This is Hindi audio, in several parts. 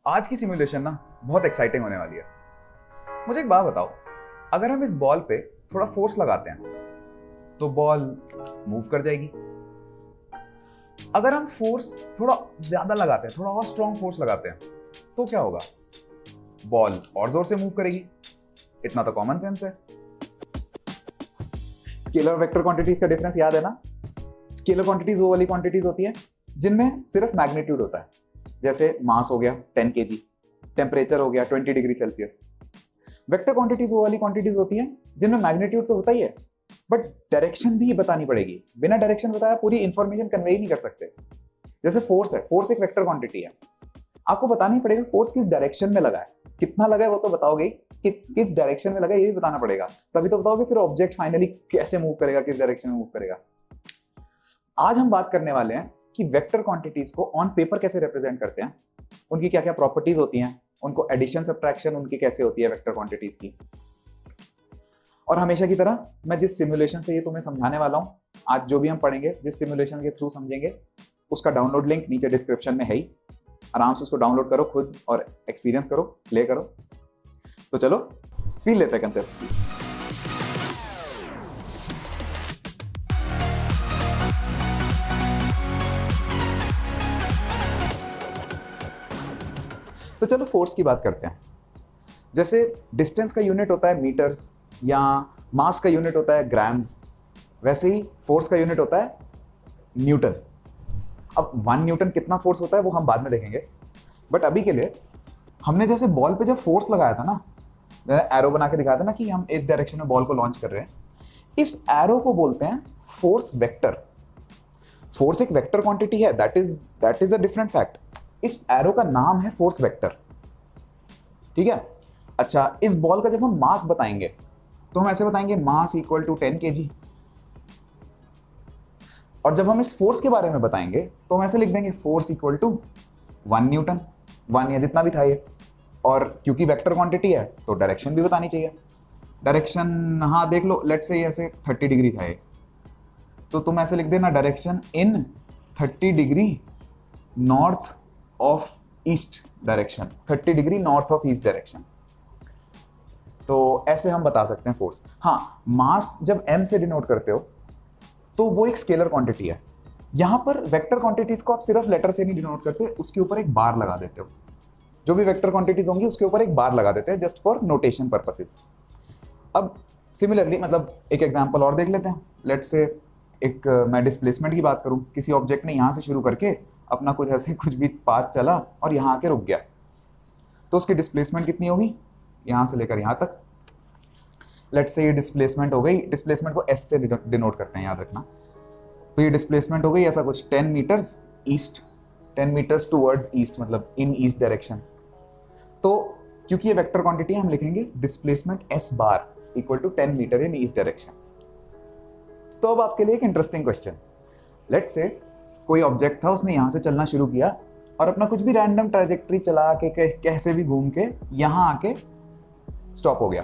आज की सिमुलेशन ना बहुत एक्साइटिंग होने वाली है। मुझे एक बात बताओ, अगर हम इस बॉल पे थोड़ा फोर्स लगाते हैं तो बॉल मूव कर जाएगी। अगर हम फोर्स थोड़ा ज्यादा लगाते हैं, थोड़ा और स्ट्रॉन्ग फोर्स लगाते हैं, तो क्या होगा? बॉल और जोर से मूव करेगी। इतना तो कॉमन सेंस है। स्केलर और वेक्टर क्वांटिटीज का डिफरेंस याद है ना? स्केलर क्वांटिटीज वो वाली क्वांटिटीज होती है जिनमें सिर्फ मैग्नीट्यूड होता है, जैसे मास हो गया 10 kg, टेम्परेचर हो गया 20 डिग्री सेल्सियस। वेक्टर क्वांटिटीज वो वाली क्वांटिटीज होती हैं जिनमें मैग्नीट्यूड तो होता ही है, बट डायरेक्शन भी बतानी पड़ेगी। बिना डायरेक्शन बताया पूरी इंफॉर्मेशन कन्वे ही नहीं कर सकते। जैसे फोर्स है, फोर्स एक वेक्टर क्वांटिटी है, आपको बताना ही पड़ेगा फोर्स किस डायरेक्शन में लगा है। कितना लगा है वो तो बताओगे ही, किस डायरेक्शन में लगा है ये भी बताना पड़ेगा, तभी तो बताओगे फिर ऑब्जेक्ट फाइनली कैसे मूव करेगा, किस डायरेक्शन में मूव करेगा। आज हम बात करने वाले हैं कि वेक्टर क्वांटिटीज को ऑन पेपर कैसे रिप्रेजेंट करते हैं, उनकी क्या क्या प्रॉपर्टीज होती हैं, उनको एडिशन सब्ट्रैक्शन उनकी कैसे होती है वेक्टर क्वांटिटीज की। और हमेशा की तरह मैं जिस सिमुलेशन से ये तुम्हें समझाने वाला हूं, आज जो भी हम पढ़ेंगे, जिस सिमुलेशन के थ्रू समझेंगे, उसका डाउनलोड लिंक नीचे डिस्क्रिप्शन में है ही। आराम से उसको डाउनलोड करो खुद और एक्सपीरियंस करो, प्ले करो। तो चलो फील लेते हैं कंसेप्ट्स की। तो चलो फोर्स की बात करते हैं। जैसे डिस्टेंस का यूनिट होता है मीटर्स या मास का यूनिट होता है ग्राम्स, वैसे ही फोर्स का यूनिट होता है न्यूटन। अब 1 न्यूटन कितना फोर्स होता है वो हम बाद में देखेंगे, बट अभी के लिए हमने जैसे बॉल पे जब फोर्स लगाया था ना, एरो बना के दिखाया था ना कि हम इस डायरेक्शन में बॉल को लॉन्च कर रहे हैं, इस एरो को बोलते हैं फोर्स वेक्टर। फोर्स एक वेक्टर क्वांटिटी है, that is a different fact. इस एरो का नाम है फोर्स वेक्टर, ठीक है। अच्छा, इस बॉल का जब हम मास बताएंगे तो हम ऐसे बताएंगे मास इक्वल टू 10 kg, और जब हम इस फोर्स के बारे में बताएंगे तो हम ऐसे लिख देंगे फोर्स इक्वल टू 1 न्यूटन, 1 या जितना भी था ये। और क्योंकि वेक्टर क्वांटिटी है तो डायरेक्शन भी बतानी चाहिए। डायरेक्शन हाँ देख लो, लेट्स से ऐसे 30 डिग्री था ये, तो तुम ऐसे लिख देना direction in 30 degree north of east direction, 30 degree north of east direction. तो ऐसे हम बता सकते हैं फोर्स। हाँ, मास जब m से डिनोट करते हो तो वो एक स्केलर क्वांटिटी है। यहां पर वेक्टर क्वांटिटीज को आप सिर्फ लेटर से नहीं डिनोट करते, उसके ऊपर एक बार लगा देते हो। जो भी वेक्टर क्वांटिटीज होंगी उसके ऊपर एक बार लगा देते हैं, जस्ट फॉर नोटेशन पर्पसेस। अब सिमिलरली मतलब एक एग्जांपल और देख लेते हैं। लेट्स से एक मैं डिस्प्लेसमेंट की बात करूं, किसी ऑब्जेक्ट ने यहां से शुरू करके अपना कुछ ऐसे कुछ भी पाथ चला और यहां आके रुक गया, तो उसकी डिस्प्लेसमेंट कितनी होगी यहां से लेकर यहां तक। लेट्स से ये डिस्प्लेसमेंट हो गई, डिस्प्लेसमेंट को एस से डिनोट करते हैं, याद रखना। तो ये डिस्प्लेसमेंट हो गई ऐसा कुछ 10 meters east, 10 meters towards east, मतलब इन ईस्ट डायरेक्शन। तो क्योंकि ये वेक्टर क्वांटिटी है, हम लिखेंगे displacement S bar equal to 10 meter in east direction. तो अब आपके लिए एक इंटरेस्टिंग क्वेश्चन। लेट्स से कोई ऑब्जेक्ट था, उसने यहां से चलना शुरू किया और अपना कुछ भी रैंडम ट्रैजेक्टरी चला के कैसे भी घूम के यहां आके स्टॉप हो गया,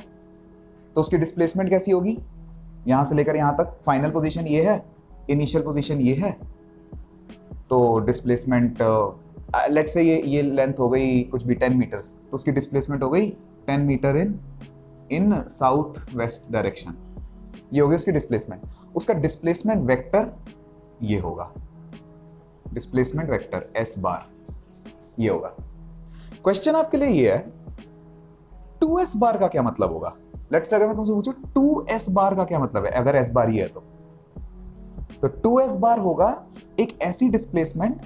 तो उसकी डिस्प्लेसमेंट कैसी होगी? यहां से लेकर यहां तक फाइनल पोजीशन ये है, इनिशियल पोजीशन ये है, तो डिस्प्लेसमेंट लेट्स से ये लेंथ हो गई कुछ भी 10 मीटर्स, तो उसकी डिस्प्लेसमेंट हो गई 10 मीटर इन साउथ वेस्ट डायरेक्शन। ये होगी उसकी डिस्प्लेसमेंट। उसका डिस्प्लेसमेंट वेक्टर ये होगा, डिस्प्लेसमेंट वेक्टर एस बार ये होगा। क्वेश्चन आपके लिए ये है 2s बार का क्या मतलब होगा? लेट्स से अगर मैं तुमसे पूछूं 2s बार का क्या मतलब है, अगर s बार ही है तो 2s बार होगा एक ऐसी डिस्प्लेसमेंट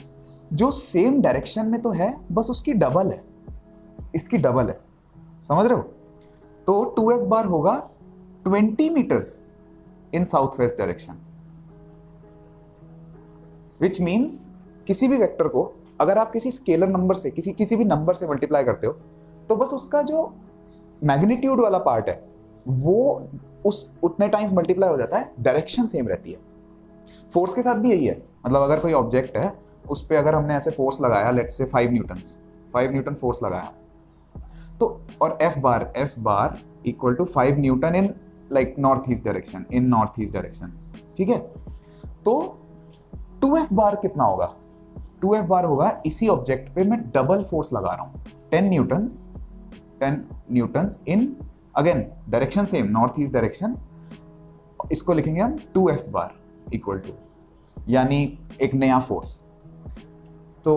जो सेम डायरेक्शन में तो है, बस उसकी डबल है, इसकी डबल है, समझ रहे हो? तो 2s बार होगा 20 meters in south west direction, which means किसी भी वेक्टर को अगर आप किसी स्केलर नंबर से किसी भी नंबर से मल्टीप्लाई करते हो तो बस उसका जो मैग्नीट्यूड वाला पार्ट है वो उस उतने टाइम्स मल्टीप्लाई हो जाता है, डायरेक्शन सेम रहती है। फोर्स के साथ भी यही है, मतलब अगर कोई ऑब्जेक्ट है उस पर अगर हमने ऐसे फोर्स लगाया, लेट्स से 5 न्यूटन फोर्स लगाया, तो और F bar equal to 5 newton in like north east direction, ठीक है। तो 2f बार कितना होगा? 2f बार होगा इसी ऑब्जेक्ट पे मैं डबल फोर्स लगा रहा हूं, 10 Newton's in again direction same north east direction, इसको लिखेंगे हम 2F बार इक्वल टू, यानी एक नया फोर्स। तो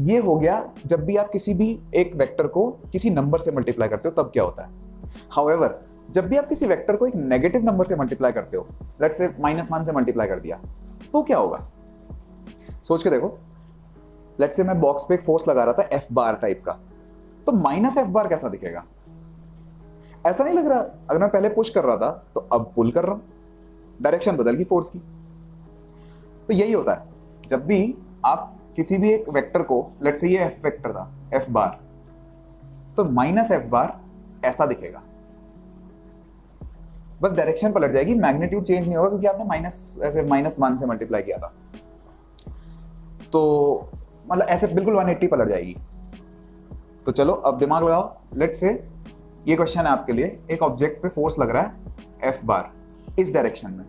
ये हो गया जब भी आप किसी भी एक वेक्टर को किसी नंबर से मल्टीप्लाई करते हो तब क्या होता है। हाउएवर जब भी आप किसी वेक्टर को एक नेगेटिव नंबर से मल्टीप्लाई करते हो, लेट्स से -1 से मल्टीप्लाई कर दिया, तो क्या होगा सोच के देखो। लेट्स से मैं बॉक्स पे एक फोर्स लगा रहा था F बार टाइप का, तो -F बार कैसा दिखेगा? ऐसा नहीं लग रहा। अगर मैं पहले पुश कर रहा था तो अब पुल कर रहा हूं, डायरेक्शन बदल गई फोर्स की। तो यही होता है जब भी आप किसी भी एक वेक्टर को, लेट्स से ये F वेक्टर था F बार, तो -F बार ऐसा दिखेगा, बस डायरेक्शन पलट जाएगी, मैग्नीट्यूड चेंज नहीं होगा क्योंकि आपने -1 से मल्टीप्लाई किया था। तो मतलब ऐसे बिल्कुल 180 पलट जाएगी। तो चलो अब दिमाग लगाओ। लेट्स से ये क्वेश्चन है आपके लिए, एक ऑब्जेक्ट पे फोर्स लग रहा है F बार इस डायरेक्शन में,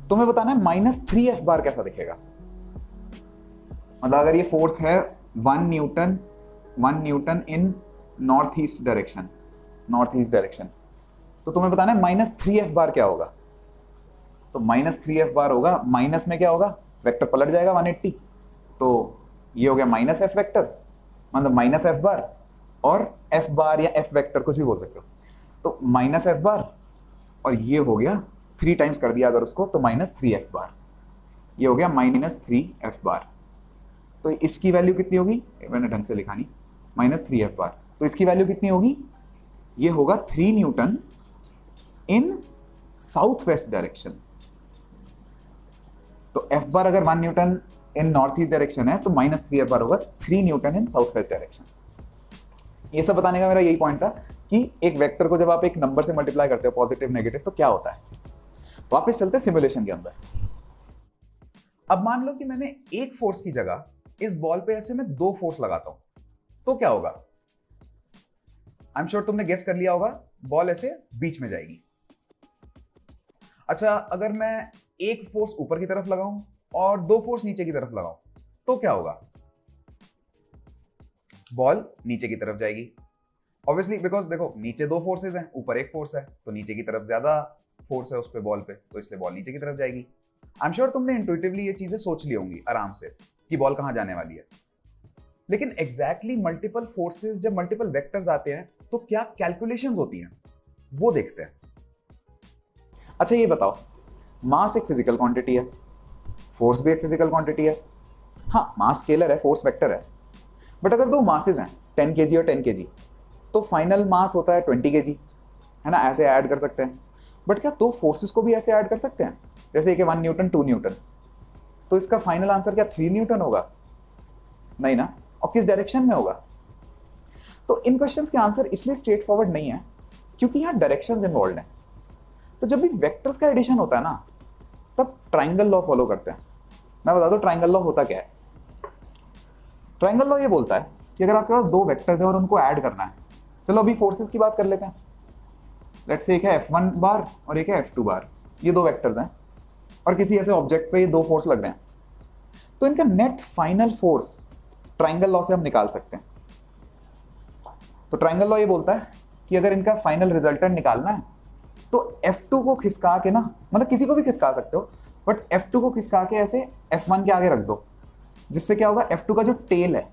तुम्हें बताना है -3F बार कैसा दिखेगा। मतलब अगर ये फोर्स है 1 न्यूटन इन नॉर्थ ईस्ट डायरेक्शन, तो तुम्हें बताना है -3F बार क्या होगा। तो -3F बार होगा, माइनस में क्या होगा, वेक्टर पलट जाएगा 180, तो ये हो गया -F वेक्टर, मतलब -F बार, और F बार या F वेक्टर कुछ भी बोल सकते हो। तो -F बार, और ये हो गया 3 टाइम्स कर दिया अगर उसको, तो -3F बार, ये हो गया -3F बार। तो इसकी वैल्यू कितनी होगी, मैंने ढंग से लिखा नहीं, -3F बार, तो इसकी वैल्यू कितनी होगी, ये होगा 3 न्यूटन इन साउथ वेस्ट डायरेक्शन। तो F बार अगर 1 न्यूटन इन नॉर्थ ईस्ट डायरेक्शन है तो -3F बार होगा 3 न्यूटन इन साउथ वेस्ट डायरेक्शन। ये सब बताने का मेरा यही पॉइंट था कि एक वेक्टर को जब आप एक नंबर से मल्टीप्लाई करते हो, पॉजिटिव नेगेटिव, तो क्या होता है। वापस चलते सिमुलेशन के अंदर। अब मान लो कि मैंने एक फोर्स की जगह इस बॉल पे ऐसे मैं 2 फोर्स लगाता हूं, तो क्या होगा। आई एम श्योर तुमने गेस कर लिया होगा, बॉल ऐसे बीच में जाएगी। अच्छा, अगर मैं एक फोर्स ऊपर की तरफ लगाऊं और 2 फोर्स नीचे की तरफ लगाऊं, तो क्या होगा, बॉल नीचे की तरफ जाएगी। ऑब्वियसली बिकॉज देखो नीचे 2 फोर्सेस हैं, ऊपर एक फोर्स है, तो नीचे की तरफ ज्यादा फोर्स है उस पे बॉल पे, तो इसलिए बॉल नीचे की तरफ जाएगी। आई एम श्योर तुमने इंट्यूटिवली ये चीजें सोच ली होंगी आराम से कि बॉल कहां जाने वाली है। लेकिन एग्जैक्टली मल्टीपल फोर्सेस जब मल्टीपल वेक्टर्स आते हैं तो क्या कैलकुलेशंस होती हैं, वो देखते हैं। अच्छा ये बताओ, मास एक फिजिकल क्वांटिटी है, फोर्स भी एक फिजिकल क्वांटिटी है। हाँ, मास स्केलर है, फोर्स वेक्टर है, बट अगर 2 मासेस हैं 10 kg और 10 kg, तो फाइनल मास होता है 20 kg, है ना, ऐसे ऐड कर सकते हैं। बट क्या 2 फोर्सेस को भी ऐसे ऐड कर सकते हैं, जैसे कि 1 न्यूटन 2 न्यूटन, तो इसका फाइनल आंसर क्या 3 न्यूटन होगा? नहीं ना। और किस डायरेक्शन में होगा? तो इन क्वेश्चंस के आंसर इसलिए स्ट्रेट फॉरवर्ड नहीं है क्योंकि यहाँ डायरेक्शंस इन्वॉल्व हैं। तो जब भी वेक्टर्स का एडिशन होता है ना, तब ट्राइंगल लॉ फॉलो करते हैं। मैं बता दूं ट्राइंगल लॉ होता क्या है। ट्राइंगल लॉ ये बोलता है कि अगर आपके पास 2 वेक्टर्स हैं और उनको ऐड करना है, चलो अभी फोर्सेस की बात कर लेते हैं। लेट्स से एक है F1 बार और एक है F2 बार, ये 2 वेक्टर्स हैं और किसी ऐसे ऑब्जेक्ट पे ये 2 फोर्स लग रहे हैं, तो इनका net final force triangle law से हम निकाल सकते हैं। तो ट्राइंगल लॉ ये बोलता है कि अगर इनका फाइनल रिजल्टेंट निकालना है तो F2 को खिसका के ना, मतलब किसी को भी खिसका सकते हो, बट F2 को खिसका के ऐसे F1 के आगे रख दो, जिससे क्या होगा, F2 का जो टेल है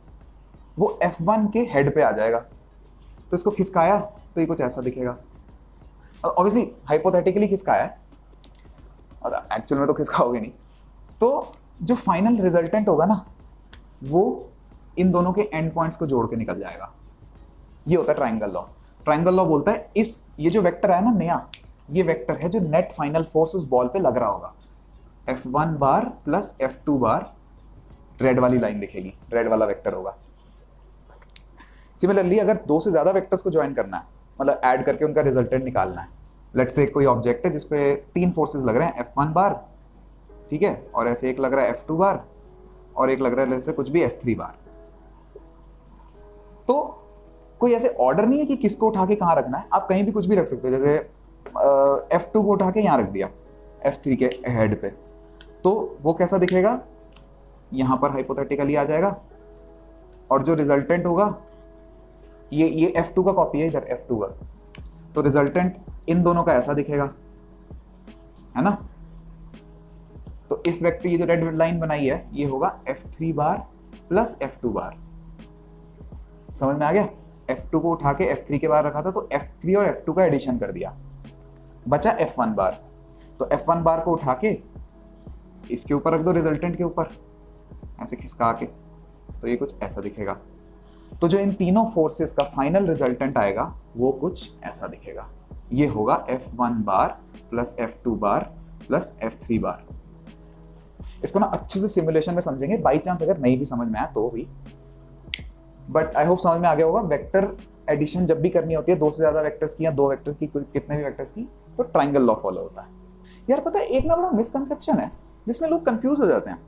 वो F1 के हेड पे आ जाएगा। तो इसको खिसकाया तो ये कुछ ऐसा दिखेगा। ऑब्वियसली हाइपोथेटिकली खिसकाया है, एक्चुअल में तो खिसकाओगे नहीं। तो जो फाइनल रिजल्टेंट होगा ना, वो इन दोनों के एंड पॉइंट्स को जोड़ के निकल जाएगा। ये होता है ट्राइंगल लॉ। ट्राइंगल लॉ बोलता है ये जो वेक्टर है ना नया, ये वेक्टर है जो नेट फाइनल फोर्स उस बॉल पे लग रहा होगा, F1 बार प्लस F2 बार, रेड वाली लाइन दिखेगी, रेड वाला वेक्टर होगा। सिमिलरली अगर 2 से ज्यादा वेक्टर्स को ज्वाइन करना है, मतलब ऐड करके उनका रिजल्टेंट निकालना है, लेट्स से कोई ऑब्जेक्ट है जिसपे 3 फोर्सेस लग रहे हैं, F1 बार, ठीक है, और ऐसे एक लग रहा है F2 बार, और एक लग रहा है जैसे कुछ भी F3 बार। तो कोई ऐसे ऑर्डर नहीं है कि किसको उठा के कहाँ रखना है, आप कहीं भी कुछ भी रख सकते हो। जैसे F2 को उठा के यहाँ रख दिया F3 के हेड पे, तो वो कैसा दिखेगा, यहाँ पर हाइपोथेटिकली आ जाएगा, और जो रिजल्टेंट होगा ये F2 का कॉपी है इधर, F2 का, तो रिजल्टेंट इन दोनों का ऐसा दिखेगा, है ना। तो इस वेक्टर, ये जो रेड लाइन बनाई है, ये होगा F3 बार प्लस F2 बार। समझ में आ गया? F2 को उठा के F3 के बाहर रखा था, तो F3 और F2 का एडिशन कर दिया, बचा F1 बार। तो F1 बार को उठा के इसके ऊपर रख दो, रिजल्टेंट के ऊपर ऐसे खिसका के, तो ये कुछ ऐसा दिखेगा। तो जो इन तीनों फोर्सेस का फाइनल रिजल्टेंट आएगा वो कुछ ऐसा दिखेगा। ये होगा F1 बार प्लस F2 बार प्लस F3 बार। इसको ना अच्छे से सिमुलेशन में समझेंगे, बाई चांस अगर नहीं भी समझ में आया तो भी, बट आई होप समझ में आ गया होगा। वेक्टर एडिशन जब भी करनी होती है, दो से ज्यादा वेक्टर्स की या दो वेक्टर्स की, कितने भी वेक्टर्स की, तो ट्राइंगल लॉ फॉलो होता है। यार पता है, एक ना बड़ा मिसकंसेप्शन है जिसमें लोग कंफ्यूज हो जाते हैं।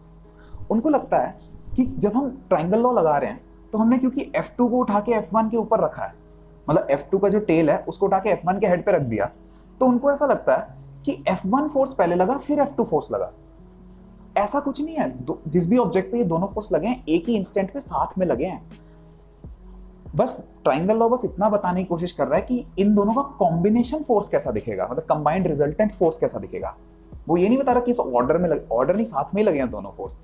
उनको लगता है कि जब हम ट्राइंगल लॉ लगा रहे हैं तो हमने क्योंकि F2 को उठा के F1 के ऊपर रखा है, मतलब F2 का जो टेल है उसको उठा के F1 के हेड पे रख दिया, तो उनको ऐसा लगता है कि F1 फोर्स पहले लगा फिर F2 फोर्स लगा। ऐसा कुछ नहीं है। जिस भी ऑब्जेक्ट पे ये दोनों फोर्स लगे हैं, एक ही इंस्टेंट पे साथ में लगे हैं। बस ट्राइंगल लॉ बस इतना बताने की कोशिश कर रहा है कि इन दोनों का कॉम्बिनेशन फोर्स कैसा दिखेगा, मतलब कंबाइंड रिजल्टेंट फोर्स कैसा दिखेगा। वो ये नहीं बता रहा कि इस ऑर्डर में ऑर्डर नहीं, साथ में ही लगे हैं दोनों फोर्स।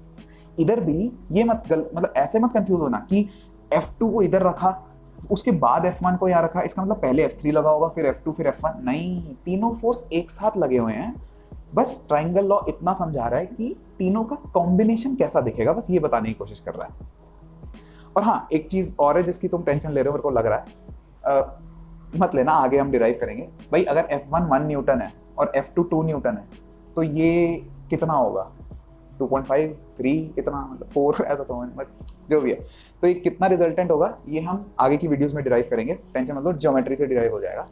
इधर भी ये मतलब ऐसे मत कंफ्यूज होना कि F2 को इधर रखा, उसके बाद F1 को यहाँ रखा, इसका मतलब पहले F3 लगा होगा फिर F2 फिर F1। नहीं, तीनों फोर्स एक साथ लगे हुए हैं। बस ट्राइंगल लॉ इतना समझा रहा है कि तीनों का कॉम्बिनेशन कैसा दिखेगा, बस ये बताने की कोशिश कर रहा है। और हाँ, एक चीज और है जिसकी तुम टेंशन ले रहे हो, मेरे को लग रहा है, मत लेना, आगे हम डिराइव करेंगे। भाई अगर F1 1 न्यूटन है और F2 2 न्यूटन है, तो ये कितना होगा? 2.5 3 कितना, मतलब 4 ऐसा तो जो भी है, तो ये कितना रिजल्टेंट होगा ये हम आगे की वीडियोस में डिराइव करेंगे। टेंशन मत लो, ज्योमेट्री से डिराइव हो जाएगा।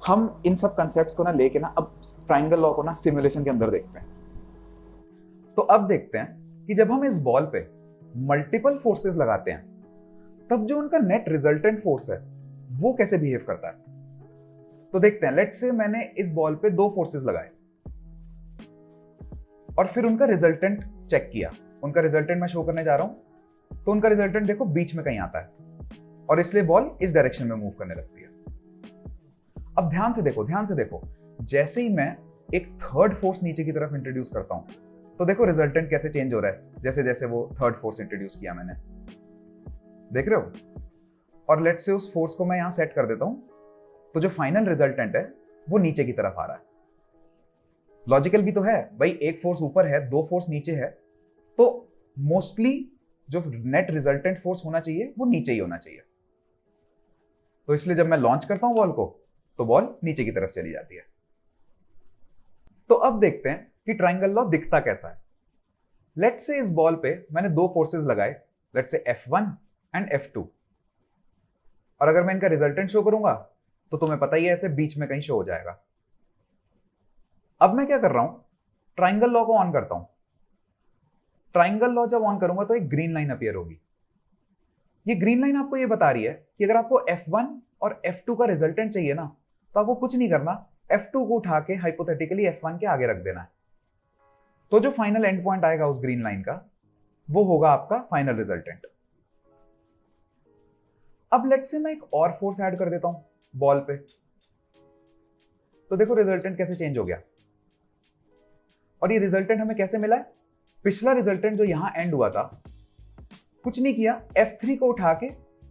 हम इन सब कंसेप्ट्स को ना लेके ना अब ट्राइंगल लॉ को ना सिमुलेशन के अंदर देखते हैं। तो अब देखते हैं कि जब हम इस बॉल पे मल्टीपल फोर्सेस लगाते हैं, तब जो उनका नेट रिजल्टेंट फोर्स है वो कैसे बिहेव करता है। तो देखते हैं। लेट्स से मैंने इस बॉल पे 2 फोर्सेस लगाए और फिर उनका रिजल्टेंट चेक किया। उनका रिजल्टेंट मैं शो करने जा रहा हूं, तो उनका रिजल्टेंट देखो बीच में कहीं आता है और इसलिए बॉल इस डायरेक्शन में मूव करने लगती है। अब ध्यान से देखो, जैसे ही मैं एक थर्ड फोर्स नीचे की तरफ इंट्रोड्यूस करता हूं, तो देखो रिजल्टेंट कैसे चेंज हो रहा है जैसे जैसे वो थर्ड फोर्स इंट्रोड्यूस किया मैंने, देख रहे हो। और लेट्स से उस फोर्स को मैं यहां सेट कर देता हूं, तो जो फाइनल रिजल्टेंट है वो नीचे की तरफ आ रहा है। लॉजिकल भी तो है भाई, एक फोर्स ऊपर है, 2 फोर्स नीचे है, तो मोस्टली जो नेट रिजल्टेंट फोर्स होना चाहिए वो नीचे ही होना चाहिए। तो इसलिए जब मैं लॉन्च करता हूं बॉल को, तो बॉल नीचे की तरफ चली जाती है। तो अब देखते हैं कि ट्राइंगल लॉ दिखता कैसा है। लेट्स से इस बॉल पे मैंने 2 फोर्सेस लगाए, let's say F1 and F2, और अगर मैं इनका रिजल्टेंट शो करूंगा तो तुम्हें पता ही है ऐसे बीच में कहीं शो हो जाएगा। अब मैं क्या कर रहा हूं, ट्राइंगल लॉ को ऑन करता हूं। ट्राइंगल लॉ जब ऑन करूंगा तो एक ग्रीन लाइन अपीयर होगी। ये ग्रीन लाइन आपको ये बता रही है कि अगर आपको F1 और F2 का रिजल्टेंट चाहिए ना, तो आपको कुछ नहीं करना, F2 को उठा के हाइपोथेटिकली F1 के आगे रख देना है। तो जो फाइनल एंड पॉइंट आएगा उस ग्रीन लाइन का, वो होगा आपका फाइनल रिजल्टेंट। अब लेट्स से मैं एक और फोर्स ऐड कर देता हूं बॉल पे, तो देखो रिजल्टेंट कैसे चेंज हो गया। और ये रिजल्टेंट हमें कैसे मिला है? पिछला रिजल्टेंट जो यहां एंड हुआ था, कुछ नहीं किया, F3 को उठा के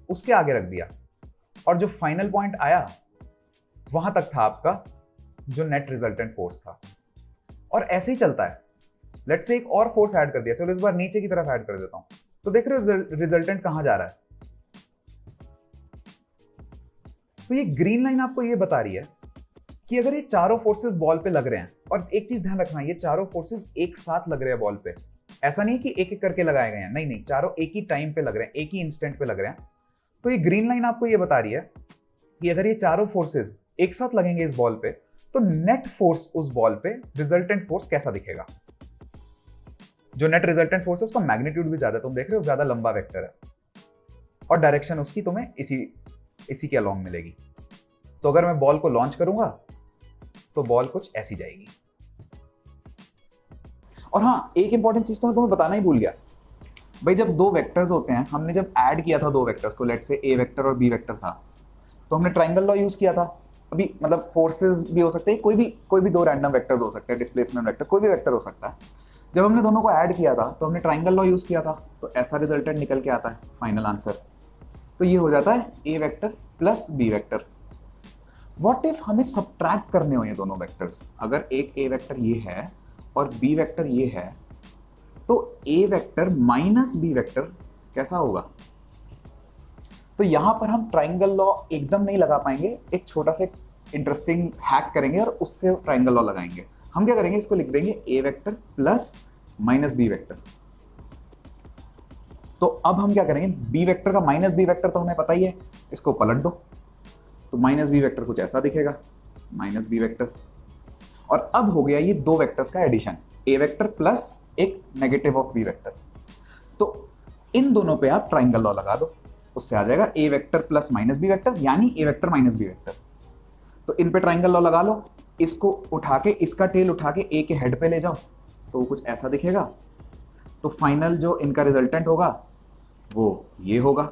उसके आगे रख दिया, और जो फाइनल पॉइंट आया वहां तक था आपका जो नेट रिजल्टेंट फोर्स था। और ऐसे ही चलता है। लेट्स से एक और फोर्स ऐड कर दिया, चलो इस बार नीचे की तरफ ऐड कर देता हूं, तो देख रहे हो रिजल्टेंट कहां जा रहा है। तो ये ग्रीन लाइन आपको ये बता रही है कि अगर ये चारों फोर्सेस बॉल पे लग रहे हैं, और एक चीज ध्यान रखना, ये चारों फोर्सेस एक साथ लग रहे हैं बॉल पे, ऐसा नहीं कि एक एक करके लगाए गए हैं, नहीं, चारों एक ही टाइम पे लग रहे हैं, एक ही इंस्टेंट पे लग रहे हैं। तो ये ग्रीन लाइन आपको ये बता रही है कि अगर ये चारों फोर्सेस एक साथ लगेंगे इस बॉल पे, तो नेट फोर्स उस बॉल पे, रिजल्टेंट फोर्स कैसा दिखेगा। जो नेट रिजल्टेंट फोर्स है उसका मैग्नीट्यूड भी ज्यादा, तुम देख रहे हो ज्यादा लंबा वेक्टर है, और डायरेक्शन उसकी तुम्हें इसी के अलोंग मिलेगी। तो अगर मैं बॉल को लॉन्च करूंगा तो बॉल कुछ ऐसी जाएगी। और हाँ, एक इंपॉर्टेंट चीज तो मैं तुम्हें बताना ही भूल गया, भाई जब दो वेक्टर्स होते हैं, हमने जब ऐड किया था दो वेक्टर्स को, लेट्स से ए वेक्टर और बी वेक्टर था, तो हमने ट्राइंगल लॉ यूज किया था। अभी मतलब फोर्सेस भी हो सकते हैं, कोई भी दो रैंडम वेक्टर्स हो सकते हैं, डिस्प्लेसमेंट वेक्टर कोई भी वेक्टर हो सकता है। जब हमने दोनों को ऐड किया था तो हमने ट्राइंगल लॉ यूज किया था, तो ऐसा रिजल्टेंट निकल के आता है फाइनल आंसर। तो ये हो जाता है A vector plus B vector. What if हमें सब्ट्रैक्ट करने हो ये दोनों वेक्टर्स, अगर एक ए वेक्टर ये है और बी वेक्टर ये है, तो ए वेक्टर माइनस बी वेक्टर कैसा होगा? तो यहां पर हम ट्राइंगल लॉ एकदम नहीं लगा पाएंगे, एक छोटा सा इंटरेस्टिंग हैक करेंगे और उससे ट्राइंगल लॉ लगाएंगे। हम क्या करेंगे, इसको लिख देंगे A vector plus minus B vector. तो अब हम क्या करेंगे, बी वेक्टर का माइनस बी वेक्टर तो हमें पता ही है, इसको पलट दो तो माइनस बी वेक्टर कुछ ऐसा दिखेगा, माइनस बी वेक्टर। और अब हो गया ये दो वेक्टर्स का एडिशन, ए वेक्टर प्लस एक नेगेटिव ऑफ बी वेक्टर। तो इन दोनों पे आप ट्राइंगल लॉ लगा दो, उससे आ जाएगा A vector plus minus B vector, यानी A vector minus B vector. तो इन पे ट्राइंगल लॉ लगा लो, इसको उठा के, इसका टेल उठा के ए के हेड पे ले जाओ तो कुछ ऐसा दिखेगा। तो फाइनल जो इनका रिजल्टेंट होगा वो ये होगा।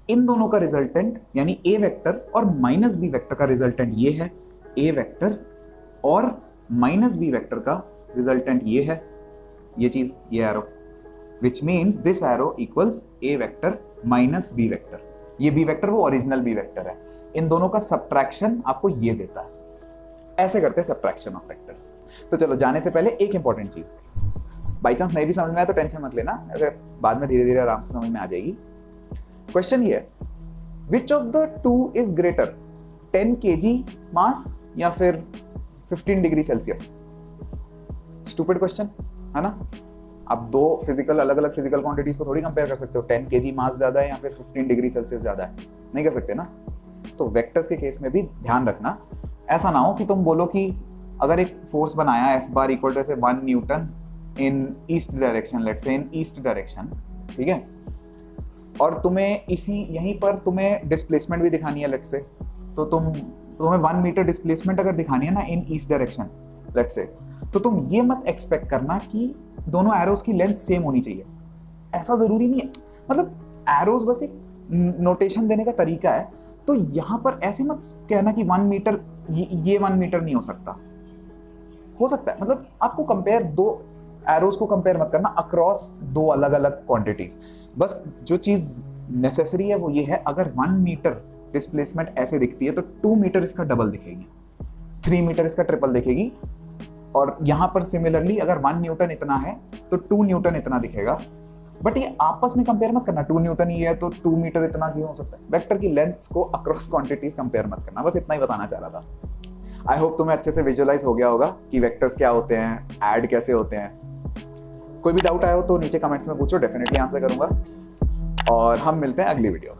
इन दोनों का रिजल्टेंट यानी ए वेक्टर और माइनस बी वेक्टर का रिजल्टेंट ये है, ए वेक्टर और माइनस बी वेक्टर का रिजल्टेंट ये है, ये चीज, ये arrow, which means this arrow equals A vector minus B vector. ये बी वेक्टर वो ओरिजिनल बी वेक्टर है, इन दोनों का सब्ट्रैक्शन आपको ये देता है। ऐसे करते हैं सब्ट्रैक्शन ऑफ वेक्टर्स। तो चलो जाने से पहले एक इंपॉर्टेंट चीज, बाई चांस नहीं भी समझ में आया तो टेंशन मत लेना, अगर बाद में धीरे धीरे आराम से समझ में आ जाएगी। क्वेश्चन ये है, which of the two is greater, 10 kg मास या फिर 15 डिग्री सेल्सियस? स्टूपिड क्वेश्चन है ना। आप दो फिजिकल अलग अलग फिजिकल क्वांटिटीज को थोड़ी कंपेयर कर सकते हो, 10 kg मास ज्यादा है या फिर 15 डिग्री सेल्सियस ज्यादा है, नहीं कर सकते ना। तो वेक्टर्स के केस में भी ध्यान रखना, ऐसा ना हो कि तुम बोलो कि अगर एक फोर्स बनाया F bar equal to 1 newton in east direction, let's say in east direction, ठीक है, और तुम्हें यहीं पर तुम्हें डिस्प्लेसमेंट भी दिखानी है, लेट्स से, तो तुम्हें 1 मीटर डिस्प्लेसमेंट अगर दिखानी है ना इन ईस्ट डायरेक्शन, लेट्स से, तो तुम ये मत एक्सपेक्ट करना कि दोनों एरोस की लेंथ सेम होनी चाहिए, ऐसा जरूरी नहीं है। मतलब एरोस बस एक नोटेशन देने का तरीका है। तो यहां पर ऐसे मत कहना कि 1 मीटर, ये 1 मीटर नहीं हो सकता, हो सकता है। मतलब आपको कंपेयर, दो एरोस को कंपेयर मत करना अक्रॉस दो अलग अलग क्वांटिटीज। बस जो चीज नेसेसरी है वो ये है, अगर 1 मीटर डिस्प्लेसमेंट ऐसे दिखती है तो 2 मीटर इसका डबल दिखेगी, 3 मीटर इसका ट्रिपल दिखेगी। और यहां पर सिमिलरली अगर 1 न्यूटन इतना है तो 2 न्यूटन इतना दिखेगा। बट ये आपस में कंपेयर मत करना, 2 न्यूटन ही है तो 2 मीटर इतना क्यों हो सकता है। वेक्टर की लेंथ्स को अक्रॉस क्वांटिटीज कंपेयर मत करना, बस इतना ही बताना चाह रहा था। आई होप तुम्हें अच्छे से विजुअलाइज हो गया होगा कि वेक्टर्स क्या होते हैं, ऐड कैसे होते हैं। कोई भी डाउट आया हो तो नीचे कमेंट्स में पूछो, डेफिनेटली आंसर करूंगा। और हम मिलते हैं अगली वीडियो में।